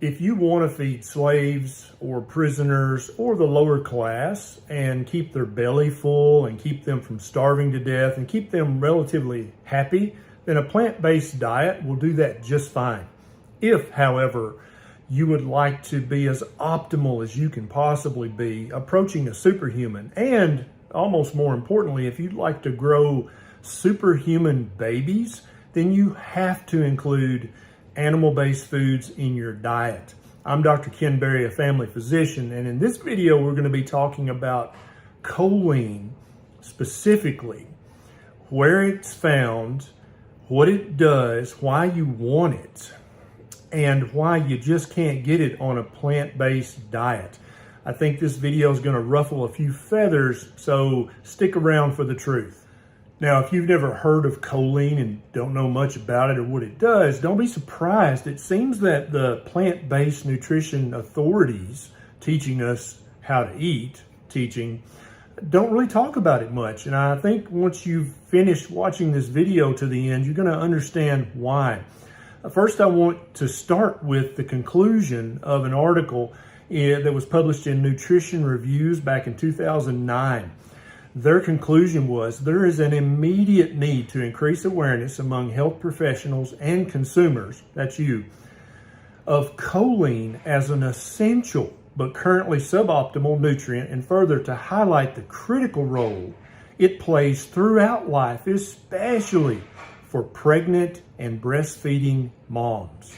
If you want to feed slaves or prisoners or the lower class and keep their belly full and keep them from starving to death and keep them relatively happy, then a plant-based diet will do that just fine. If, however, you would like to be as optimal as you can possibly be, approaching a superhuman, and almost more importantly, if you'd like to grow superhuman babies, then you have to include animal-based foods in your diet. I'm Dr. Ken Berry, a family physician, and in this video, we're going to be talking about choline, specifically where it's found, what it does, why you want it, and why you just can't get it on a plant-based diet. I think this video is going to ruffle a few feathers, so stick around for the truth. Now, if you've never heard of choline and don't know much about it or what it does, don't be surprised. It seems that the plant-based nutrition authorities teaching us how to eat, don't really talk about it much. And I think once you've finished watching this video to the end, you're going to understand why. First, I want to start with the conclusion of an article that was published in Nutrition Reviews back in 2009. Their conclusion was there is an immediate need to increase awareness among health professionals and consumers, that's you, of choline as an essential but currently suboptimal nutrient, and further to highlight the critical role it plays throughout life, especially for pregnant and breastfeeding moms.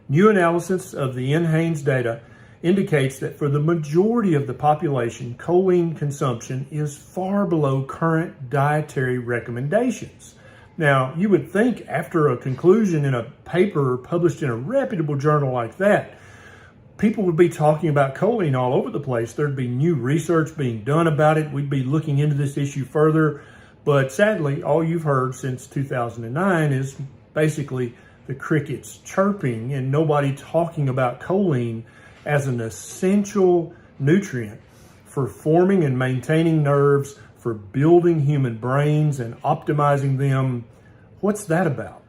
New analysis of the NHANES data indicates that for the majority of the population, choline consumption is far below current dietary recommendations. Now, you would think after a conclusion in a paper published in a reputable journal like that, people would be talking about choline all over the place. There'd be new research being done about it. We'd be looking into this issue further. But sadly, all you've heard since 2009 is basically the crickets chirping and nobody talking about choline as an essential nutrient for forming and maintaining nerves, for building human brains and optimizing them. What's that about?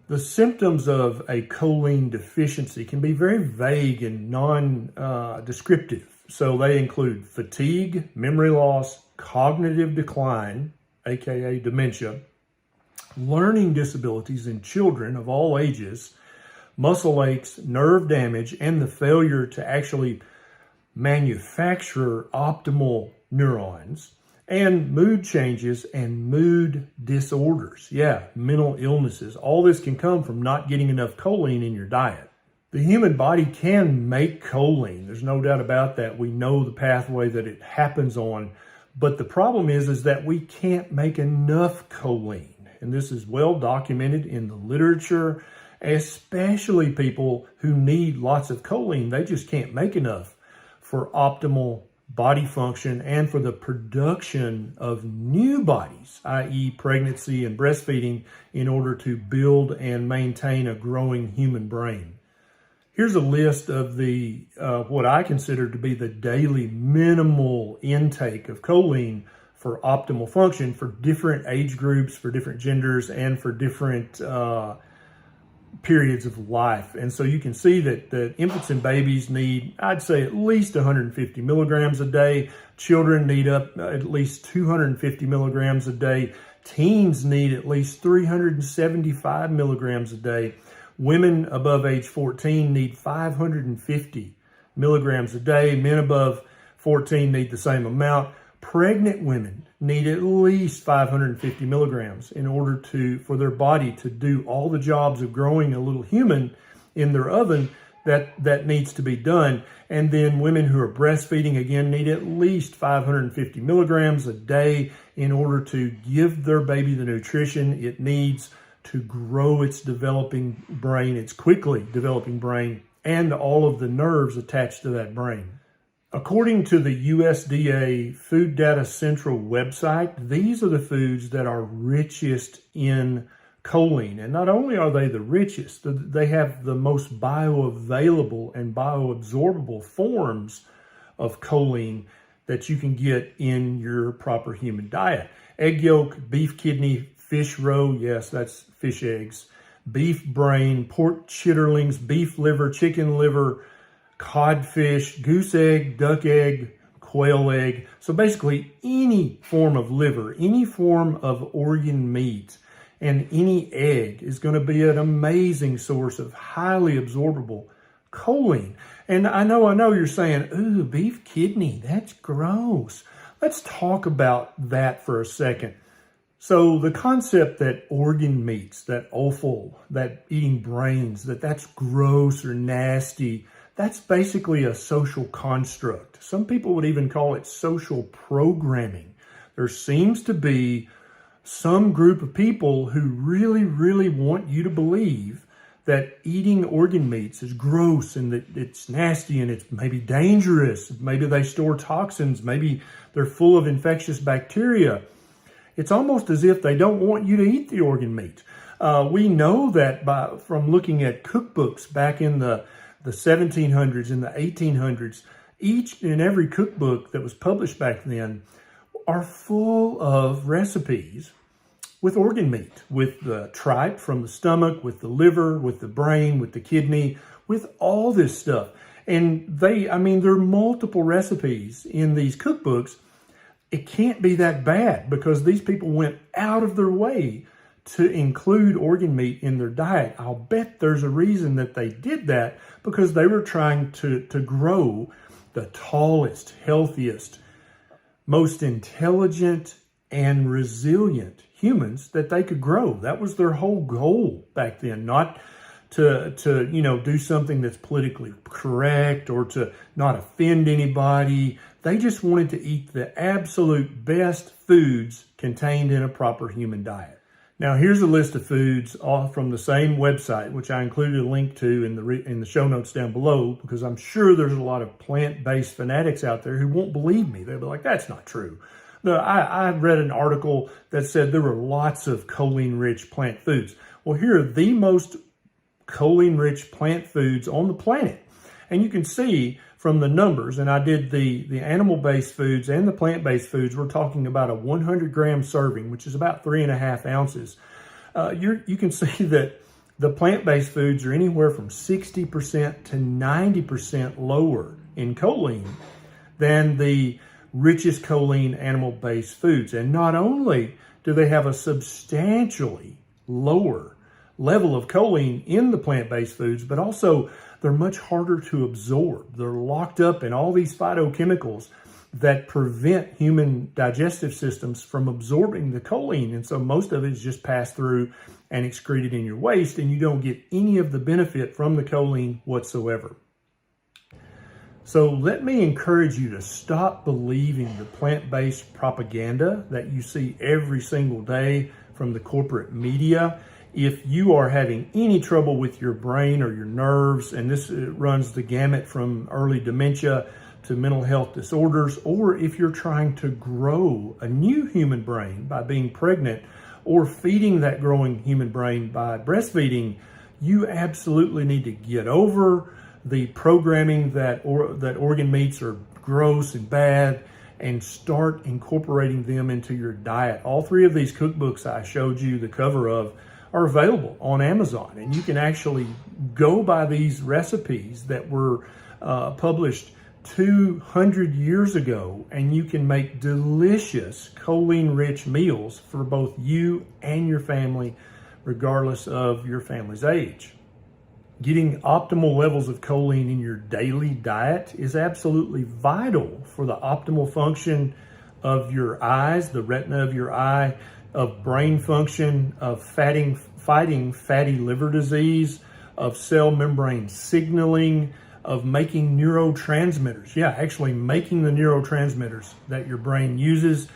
The symptoms of a choline deficiency can be very vague and non-descriptive. So they include fatigue, memory loss, cognitive decline, aka dementia, learning disabilities in children of all ages, muscle aches, nerve damage, and the failure to actually manufacture optimal neurons, and mood changes and mood disorders. Yeah, mental illnesses. All this can come from not getting enough choline in your diet. The human body can make choline. There's no doubt about that. We know the pathway that it happens on. But the problem is that we can't make enough choline. And this is well documented in the literature, especially people who need lots of choline. They just can't make enough for optimal body function and for the production of new bodies, i.e. pregnancy and breastfeeding, in order to build and maintain a growing human brain. Here's a list of the what I consider to be the daily minimal intake of choline for optimal function for different age groups, for different genders, and for different periods of life. And so you can see that infants and babies need, I'd say, at least 150 milligrams a day. Children need up at least 250 milligrams a day. Teens need at least 375 milligrams a day. Women above age 14 need 550 milligrams a day. Men above 14 need the same amount. Pregnant women need at least 550 milligrams in order for their body to do all the jobs of growing a little human in their oven that needs to be done. And then women who are breastfeeding, again, need at least 550 milligrams a day in order to give their baby the nutrition it needs to grow its developing brain, its quickly developing brain, and all of the nerves attached to that brain. According to the USDA Food Data Central website, these are the foods that are richest in choline. And not only are they the richest, they have the most bioavailable and bioabsorbable forms of choline that you can get in your proper human diet. Egg yolk, beef kidney, fish roe, yes, that's fish eggs, beef brain, pork chitterlings, beef liver, chicken liver, codfish, goose egg, duck egg, quail egg. So basically any form of liver, any form of organ meat, and any egg is going to be an amazing source of highly absorbable choline. And I know you're saying, ooh, beef kidney, that's gross. Let's talk about that for a second. So the concept that organ meats, that offal, that eating brains, that's gross or nasty, that's basically a social construct. Some people would even call it social programming. There seems to be some group of people who really, really want you to believe that eating organ meats is gross and that it's nasty and it's maybe dangerous. Maybe they store toxins. Maybe they're full of infectious bacteria. It's almost as if they don't want you to eat the organ meat. We know that from looking at cookbooks back in the 1700s and the 1800s, each and every cookbook that was published back then are full of recipes with organ meat, with the tripe from the stomach, with the liver, with the brain, with the kidney, with all this stuff. And there are multiple recipes in these cookbooks. It can't be that bad because these people went out of their way to include organ meat in their diet. I'll bet there's a reason that they did that, because they were trying to grow the tallest, healthiest, most intelligent and resilient humans that they could grow. That was their whole goal back then, not to do something that's politically correct or to not offend anybody. They just wanted to eat the absolute best foods contained in a proper human diet. Now, here's a list of foods all from the same website, which I included a link to in the show notes down below, because I'm sure there's a lot of plant-based fanatics out there who won't believe me. They'll be like, that's not true. No, I read an article that said there were lots of choline-rich plant foods. Well, here are the most choline-rich plant foods on the planet. And you can see from the numbers, and I did the animal-based foods and the plant-based foods, we're talking about a 100-gram serving, which is about 3.5 ounces. You can see that the plant-based foods are anywhere from 60% to 90% lower in choline than the richest choline animal-based foods. And not only do they have a substantially lower level of choline in the plant-based foods, but also they're much harder to absorb. They're locked up in all these phytochemicals that prevent human digestive systems from absorbing the choline. And so most of it is just passed through and excreted in your waste, and you don't get any of the benefit from the choline whatsoever. So let me encourage you to stop believing the plant-based propaganda that you see every single day from the corporate media. If you are having any trouble with your brain or your nerves, and this runs the gamut from early dementia to mental health disorders, or if you're trying to grow a new human brain by being pregnant or feeding that growing human brain by breastfeeding, you absolutely need to get over the programming that organ meats are gross and bad and start incorporating them into your diet. All three of these cookbooks I showed you the cover of are available on Amazon, and you can actually go by these recipes that were published 200 years ago, and you can make delicious choline-rich meals for both you and your family, regardless of your family's age. Getting optimal levels of choline in your daily diet is absolutely vital for the optimal function of your eyes, the retina of your eye, of brain function, of fighting fatty liver disease, of cell membrane signaling, of making neurotransmitters. Yeah, actually making the neurotransmitters that your brain uses.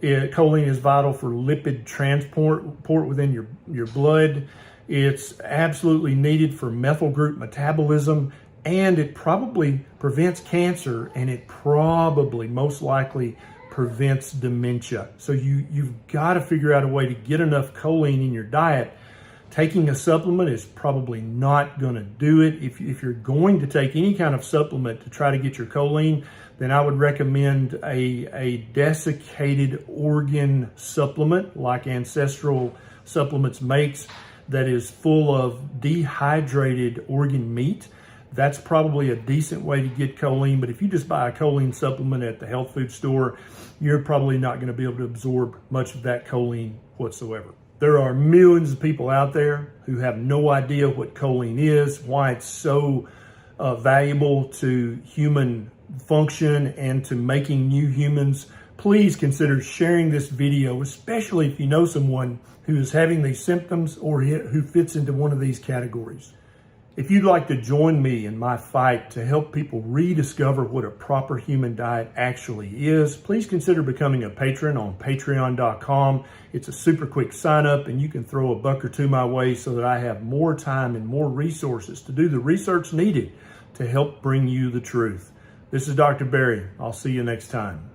Choline is vital for lipid transport within your blood. It's absolutely needed for methyl group metabolism, and it probably prevents cancer, and it probably most likely prevents dementia. So you've got to figure out a way to get enough choline in your diet. Taking a supplement is probably not going to do it. If you're going to take any kind of supplement to try to get your choline, then I would recommend a desiccated organ supplement like Ancestral Supplements makes. that is full of dehydrated organ meat, that's probably a decent way to get choline. But if you just buy a choline supplement at the health food store, you're probably not going to be able to absorb much of that choline whatsoever. There are millions of people out there who have no idea what choline is, why it's so valuable to human function and to making new humans. Please consider sharing this video, especially if you know someone who is having these symptoms or who fits into one of these categories. If you'd like to join me in my fight to help people rediscover what a proper human diet actually is, please consider becoming a patron on patreon.com. It's a super quick sign up and you can throw a buck or two my way so that I have more time and more resources to do the research needed to help bring you the truth. This is Dr. Berry. I'll see you next time.